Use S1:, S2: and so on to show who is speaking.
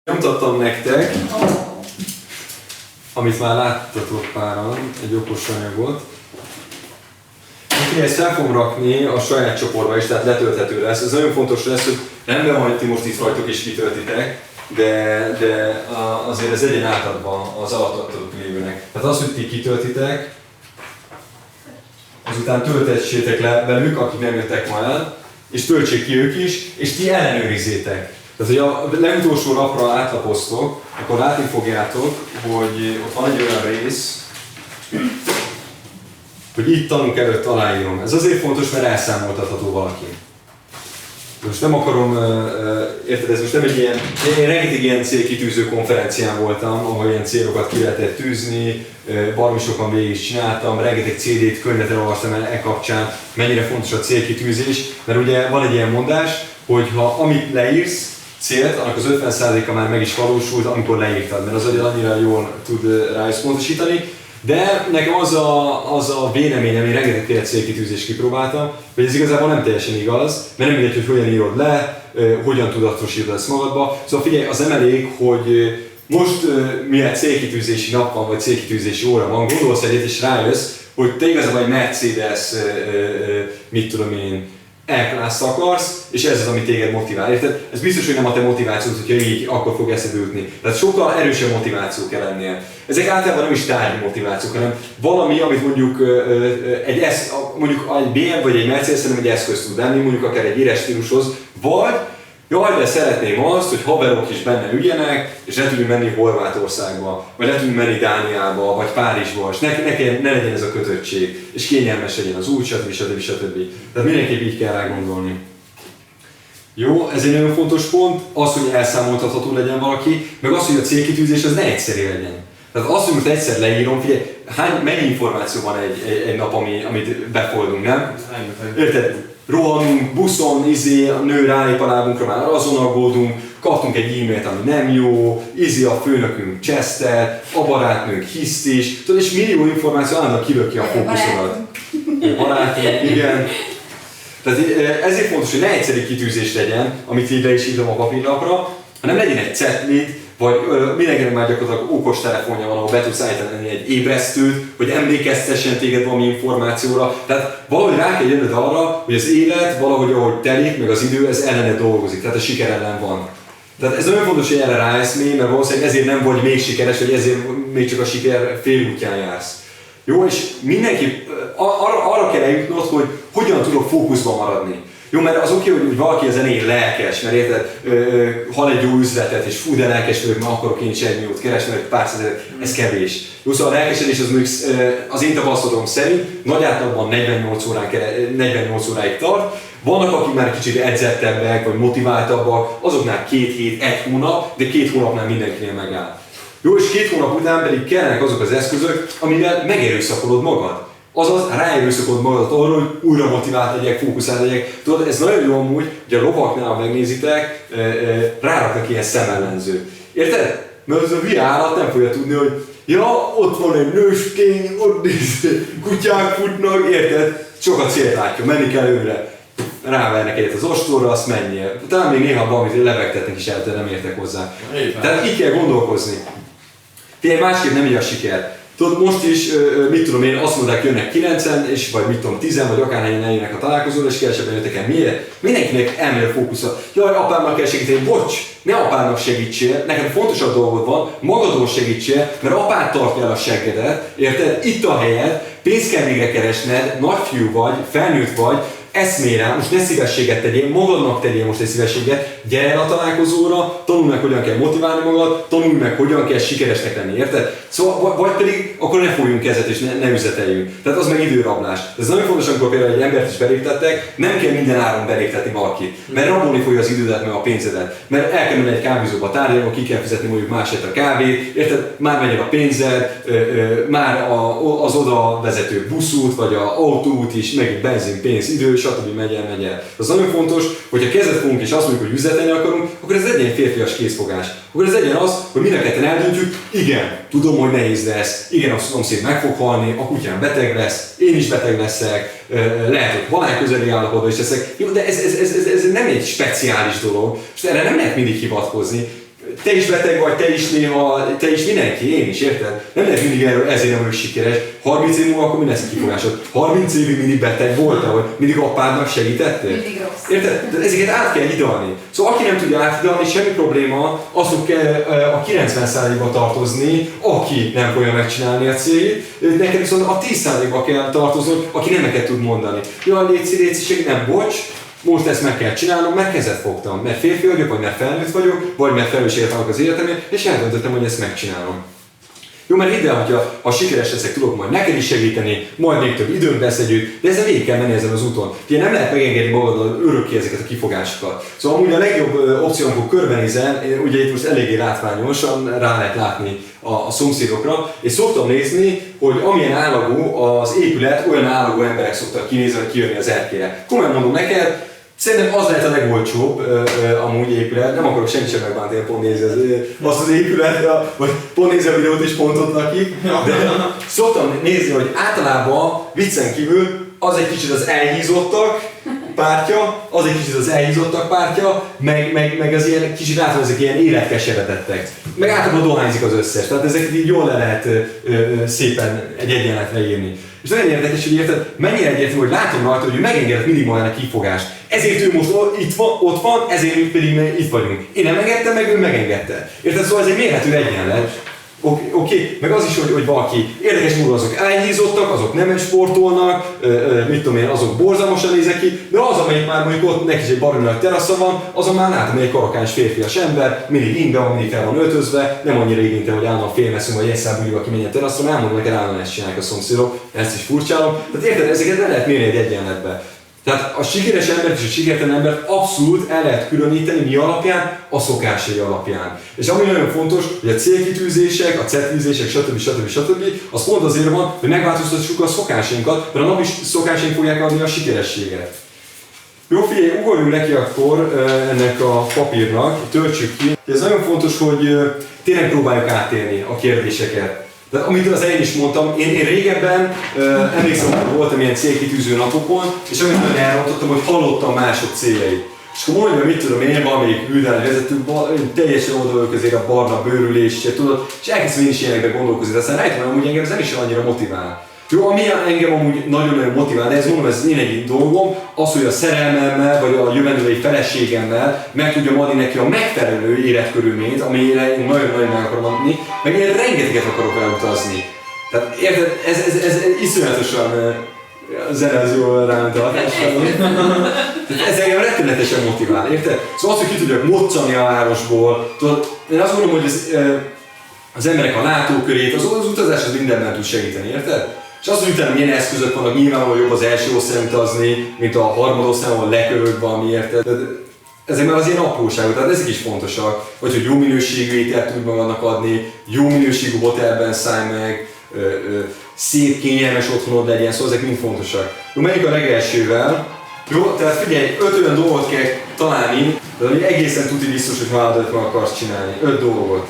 S1: Nyomtattam nektek, amit már láttatok páran, egy okos anyagot. Ezt fel fogom rakni a saját csoportba is, tehát letölthető lesz. Ez nagyon fontos lesz, hogy rendben van, hogy ti most itt vagytok és kitöltitek, de azért ez legyen átadva az alattatok lévőnek. Tehát az, hogy ti kitöltitek, azután töltessétek le velük, akik nem jöttek ma el, és töltsék ki ők is, és ti ellenőrizzétek. Tehát, hogy a legutolsó napra átlapoztok, akkor látni fogjátok, hogy ott van egy olyan rész, hogy itt tanúk előtt aláírom. Ez azért fontos, mert elszámoltatható valaki. Most nem akarom, érted, ez most nem egy ilyen, én rengeteg ilyen célkitűző konferencián voltam, ahol ilyen célokat ki lehetett tűzni, baromi sokan végig is csináltam, rengeteg CD-t, könyvet elolvastam e kapcsán, mennyire fontos a célkitűzés, mert ugye van egy ilyen mondás, hogy ha amit leírsz, célt, annak az 50%-a már meg is valósult, amikor leírtad, mert az agy annyira jól tud rá összpontosítani. De nekem az a véleményem, én rengetegféle célkitűzést kipróbáltam, hogy ez igazából nem teljesen igaz, mert nem mindegy, hogy hogyan írod le, hogyan tudatosítod ezt magadba. Szóval figyelj, az nem elég, hogy most milyen célkitűzési nap van, vagy célkitűzési óra van, gondolsz egyet és rájössz, hogy te igazából egy Mercedes, mit tudom én, E-klászt akarsz, és ez az, ami téged motivál. Érted? Ez biztos, hogy nem a te motivációt, hogyha így, akkor fog eszedbe jutni. Tehát sokkal erősebb motiváció kell lennél. Ezek általában nem is tárgyi motivációk, hanem valami, amit mondjuk mondjuk egy BMW vagy egy Mercedes nem egy eszköz tud lenni, mondjuk akár egy éles stílushoz, vagy jaj, de szeretném azt, hogy haverok is benne üljenek, és ne tudjunk menni Horvátországba, vagy ne tudjunk menni Dániába, vagy Párizsba, és ne legyen ez a kötöttség, és kényelmes legyen az út, stb. Tehát mindenképp így kell rá gondolni. Jó, ez egy nagyon fontos pont, az, hogy elszámoltatható legyen valaki, meg az, hogy a célkitűzés az ne egyszerű legyen. Tehát azt, hogy most egyszer leírom, figyelj, mennyi információ van egy nap, amit befoldunk, nem? Érted? Rohanunk, buszon, a nő rálép a lábunkra, már azon aggódunk, kaptunk egy e-mailt, ami nem jó, a főnökünk Chester, a barátnőnk hisztis, tudod, és millió információ állandóan kilöki a fókuszodat. Barátunk, igen. Tehát ezért fontos, hogy ne egyszerű kitűzés legyen, amit így le is írom a papírlapra, hanem legyen egy cetlid, vagy mindenkinek már gyakorlatilag okos telefonja van, ahol be tudsz állítani egy ébresztőt, hogy emlékeztessen téged valami információra. Tehát valahogy rá kell jönnöd arra, hogy az élet valahogy ahogy telik, meg az idő, ez ellene dolgozik, tehát a siker ellen van. Tehát ez nagyon fontos, hogy erre ráeszmélj, mert valószínűleg ezért nem vagy még sikeres, vagy ezért még csak a siker félútján jársz. Jó, és mindenképp arra kell eljutnod, hogy hogyan tudok fókuszban maradni. Jó, mert az oké, hogy valaki a zenén lelkes, mert érted, hall egy jó üzletet, és fú, de lelkes vagyok, mert akarok én is 1 milliót keresni, vagy pár százezret, ez kevés. Jó, szóval a lelkesedés az én tapasztalatom szerint nagy átlagban 48 óráig tart. Vannak, akik már kicsit edzettebbek, vagy motiváltabbak, azoknál 2 hét, 1 hónap, de 2 hónapnál mindenkinél megáll. Jó, és 2 hónap után pedig kellenek azok az eszközök, amivel megerőszakolod magad. Azaz ráerőszakolod magadat arra, hogy újra motivált legyek, fókuszált legyek. Tudod, ez nagyon jó amúgy, hogy a lovaknál, ha megnézitek, ráraknak ilyen szemellenzőt. Érted? Mert az a hülye állat nem fogja tudni, hogy ja, ott van egy nőstény, ott kutyák futnak, érted? Csak a célt látja, menni kell őre. Rávernek egyet az ostorra, azt menjél. Talán még néha valamit lebegtetnek is el, de nem értek hozzá. Tehát így kell gondolkozni. Figyelj, másképp nem így a siker. Tudod, most is, mit tudom én, azt mondják, jönnek 9-en, és vagy mit tudom, 10 vagy akárhányan eljönnek a találkozóra, és kevesebben jöttek el. Miért? Mindenkinek elmér fókusza. Jaj, apámnak kell segíteni. Bocs, ne apámnak segítsél, neked fontosabb dolgod van, magadon segítsél, mert apád tartja el a seggedet, érted? Itt a helyed, pénzt kell végre keresned, nagyfiú vagy, felnőtt vagy, eszmélj rá, most ne szívességet tegyél, magadnak tegyél most egy szívességet, gyere el a találkozóra, tanulj meg, hogyan kell motiválni magad, tanulj meg, hogyan kell sikeresnek lenni, érted? Szóval, vagy pedig akkor ne fogjunk kezet és ne üzleteljünk. Tehát az meg időrablás. Ez nagyon fontos, amikor például egy embert is beléptettek, nem kell minden áron beléptetni valakit, mert rabolni fogja az idődet meg a pénzedet. Mert el kell menni egy kávézóba tárgyalni, ki kell fizetni mondjuk másért a kávét, érted? Már megy a pénzed, már az oda vezető buszút, vagy az autóút is, meg benzin, pénz, idő, stb. Megy el. Az nagyon fontos, hogyha kezet fogunk és azt mondjuk, hogy üzletelni akarunk, akkor ez legyen egy férfias készfogás. Akkor ez legyen az, hogy mind a ketten eldöntjük, igen, tudom, hogy nehéz lesz, igen, a szomszéd meg fog halni, a kutyám beteg lesz, én is beteg leszek, lehet, hogy halálközeli állapotban is leszek. Jó, de ez nem egy speciális dolog, és erre nem lehet mindig hivatkozni. Te is beteg vagy, te is néha, te is mindenki, én is, érted? Nem lehet mindig erről, ezért nem vagyok sikeres. 30 év múlva akkor mi lesz a kifogásod? 30 évig mindig beteg voltál, vagy mindig apádnak segítettél?
S2: Mindig rossz.
S1: Érted? De ezeket át kell hidalni. Szóval aki nem tudja áthidalni, semmi probléma, azok kell a 90%-ba tartozni, aki nem fogja megcsinálni a céljét, neked viszont a 10%-ba kell tartoznod, aki nemeket tud mondani. Jaj, légy segít, nem, bocs, most ezt meg kell csinálnom, mert kezet fogtam, mert férfi vagyok, vagy mert felnőtt vagyok, vagy mert felelősséget vállalok az életemért, és eldöntöttem, hogy ezt megcsinálom. Jó, mert hidd el, hogyha sikeres leszek, tudok majd neked is segíteni, majd még több időnk lesz együtt, de ezzel végig kell menni ezen az úton. Ugye nem lehet megengedni magadon örökké ezeket a kifogásokat. Szóval amúgy a legjobb opció, amikor körbenézel, ugye itt most eléggé látványosan rá lehet látni a szomszédokra, és szoktam nézni, hogy amilyen állagú az épület, olyan állagú emberek szoktak kinézni, hogy kijönni az erkélyre. Komolyan mondom neked, szerintem az lehet a legolcsóbb amúgy épület, nem akarok senki sem megbántani, pont nézi azt az épület, vagy pont nézi a videót is pont ott lakik, de szoktam nézni, hogy általában viccen kívül az egy kicsit az elhízottak pártja, meg az ilyen kicsit látom, ezek ilyen életkeseredettek. Meg általában dohányzik az összes, tehát ezeket így jól le lehet szépen egy egyenletre írni. És nagyon érdekes, hogy érted, mennyire egyértelmű, hogy látom rajta, hogy ő megengedett mindig magának kifogást. Ezért ő most ott van, ezért mi pedig itt vagyunk. Én nem engedtem meg, ő megengedte. Érted? Szóval ez egy mérhető egyenlet. Oké. Meg az is, hogy valaki érdekes módon azok elhízottak, azok nem sportolnak, mit tudom én, azok borzalmasan nézek ki, de az, amelyik már mondjuk ott neki is egy baromi nagy terasza van, azon már látom, hogy egy karakáns férfias ember, mindig ingbe van, mindig fel van öltözve, nem annyira igényte, hogy állandóan félmeszünk, vagy egy számú aki menjen teraszra, mert elmondom neked állandóan ezt csinálják a szomszédok, ezt is furcsálom. Tehát érted, ezeket nem lehet mérni egy egyenletbe. Tehát a sikeres embert és a sikertelen embert abszolút el lehet különíteni mi alapján, a szokásai alapján. És ami nagyon fontos, hogy a célkitűzések, a célkitűzések, stb. Az pont azért van, hogy megváltoztassuk a szokásainkat, mert a napi szokásaink fogják adni a sikerességet. Jó, figyelj, ugorjunk neki akkor ennek a papírnak, töltsük ki. Ez nagyon fontos, hogy tényleg próbáljuk átélni a kérdéseket. De amit az elején is mondtam, én régebben emlékszem, hogy voltam ilyen célkitűző napokon, és amit nagyon elrontottam, hogy hallottam mások céljait. És akkor mondjam, mit tudom én, valamelyik hűdán vezető, teljesen oldalok azért a barna bőrülésre, tudod, és elkezdtem én is ilyenekbe gondolkozni, de aztán rájöttem, hogy engem ez nem is annyira motivál. Jó, ami engem amúgy nagyon-nagyon motivál, de ez mondom, ez én egyik dolgom, az, hogy a szerelmemmel, vagy a jövendőbeli feleségemmel meg tudjam adni neki a megfelelő életkörülményt, amire én nagyon-nagyon meg akarom adni, meg én rengeteget akarok elutazni. Tehát érted, ez iszonyatosan zene az jól rám a hatással. Ez engem rettenetesen motivál, érted? Szóval az, hogy ki tudjak moccani a városból, tudod, én azt gondolom, hogy az emberek a látókörét, az utazás az mindenben tud segíteni, érted? És az, hogy utána milyen eszközök vannak, nyilvánvalóan jobb az első osztályon utazni, mint a harmadosztályon, ahol lekörög valami, érted? Ezek már az ilyen apróságok, tehát ezek is fontosak, vagy hogy jó minőségű ételt tudj magadnak adni, jó minőségű hotelben szállj meg, szép, kényelmes otthonod legyen, szóval ezek mind fontosak. Jó, menjünk a legelsővel. Jó, tehát figyelj, 5 olyan dolgot kell találni, de ami egészen tuti biztos, hogy vállalat meg akarsz csinálni. 5 dolgot.